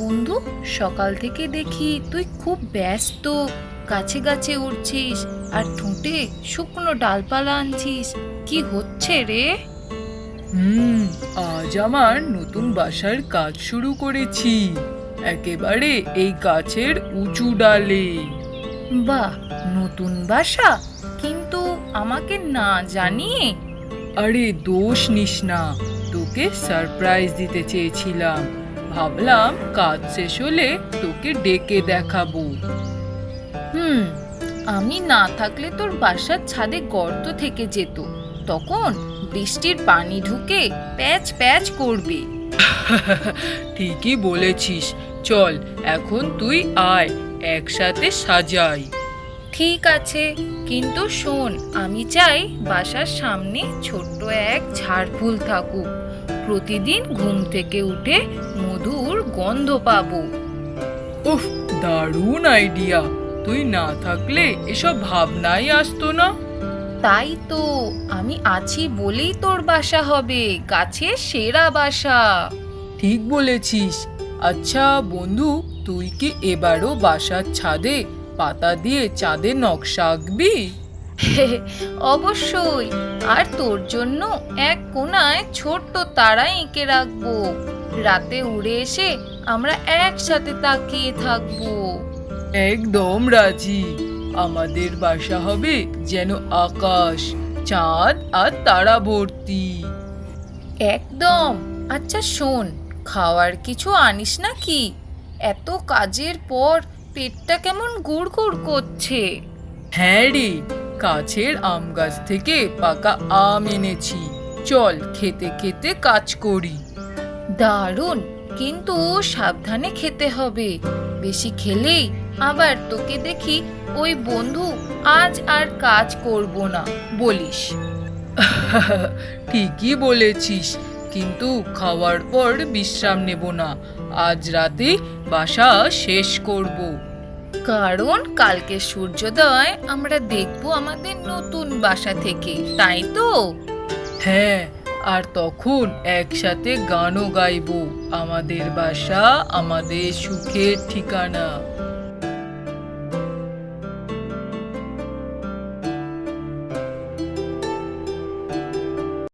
বন্ধু, সকাল থেকে দেখি তুই খুব ব্যস্ত। গাছে গাছে উড়ছিস আর ঠোঁটে শুকনো ডালপালা আনছিস। কি হচ্ছে রে? হুম আজ আমার নতুন বাসার কাজ শুরু করেছি, একেবারে এই গাছের উঁচু ডালে। বাহ, নতুন বাসা, কিন্তু আমাকে না জানিয়ে? আরে দোষ নিস না, তোকে সারপ্রাইজ দিতে চেয়েছিলাম। ভাবলাম কাজ শেষ হলে তোকে ডেকে দেখাবো। হুম, আমি না থাকলে তোর বাসার ছাদে গর্ত থেকে যেত, তখন বৃষ্টির পানি ঢুকে প্যাচ প্যাচ করবে। ঠিকই বলেছিস, চল এখন তুই আয়, একসাথে সাজাই। ঠিক আছে, কিন্তু শোন, আমি চাই বাসার সামনে ছোট্ট এক ঝাড় ফুল থাকুক। প্রতিদিন ঘুম থেকে উঠে মধুর গন্ধ পাবো। উফ, দারুণ আইডিয়া! তুই না থাকলে এসব ভাবনাই আসতো না। তাই তো, আমি আছি বলেই তোর বাসা হবে গাছের সেরা বাসা। ঠিক বলেছিস। আচ্ছা বন্ধু, তুই কি এবারও বাসার ছাদে পাতা দিয়ে চাঁদের নকশা আঁকবি? অবশ্যই, আর তোর জন্য এক কোণায় ছোট্ট তারা এঁকে রাখবো। রাতে উড়ে এসে আমরা একসাথে তাকিয়ে থাকবো। একদম রাজি। আমাদের বাসা হবে যেন আকাশ, চাঁদ আর তারা ভর্তি। একদম। আচ্ছা শোন, খাওয়ার কিছু আনিস নাকি? এত কাজের পর পেটটা কেমন গুড় গুড় করছে। হ্যাঁ রে, কাছের আম গাছ থেকে পাকা আম এনেছি, চল খেতে খেতে কাজ করি। দারুণ, কিন্তু সাবধানে খেতে হবে। বেশি খেলেই আবার তোকে দেখি ওই বন্ধু আজ আর কাজ করব না বলিস। ঠিকই বলেছিস, কিন্তু খাওয়ার পর বিশ্রাম নেব না। আজ রাতে বাসা শেষ করব। কারণ কালকে সূর্যোদয় আমরা দেখব আমাদের নতুন বাসা থেকে, তাই তো? হ্যাঁ, আর তখন একসাথে গানও গাইবো, আমাদের বাসা আমাদের সুখের ঠিকানা।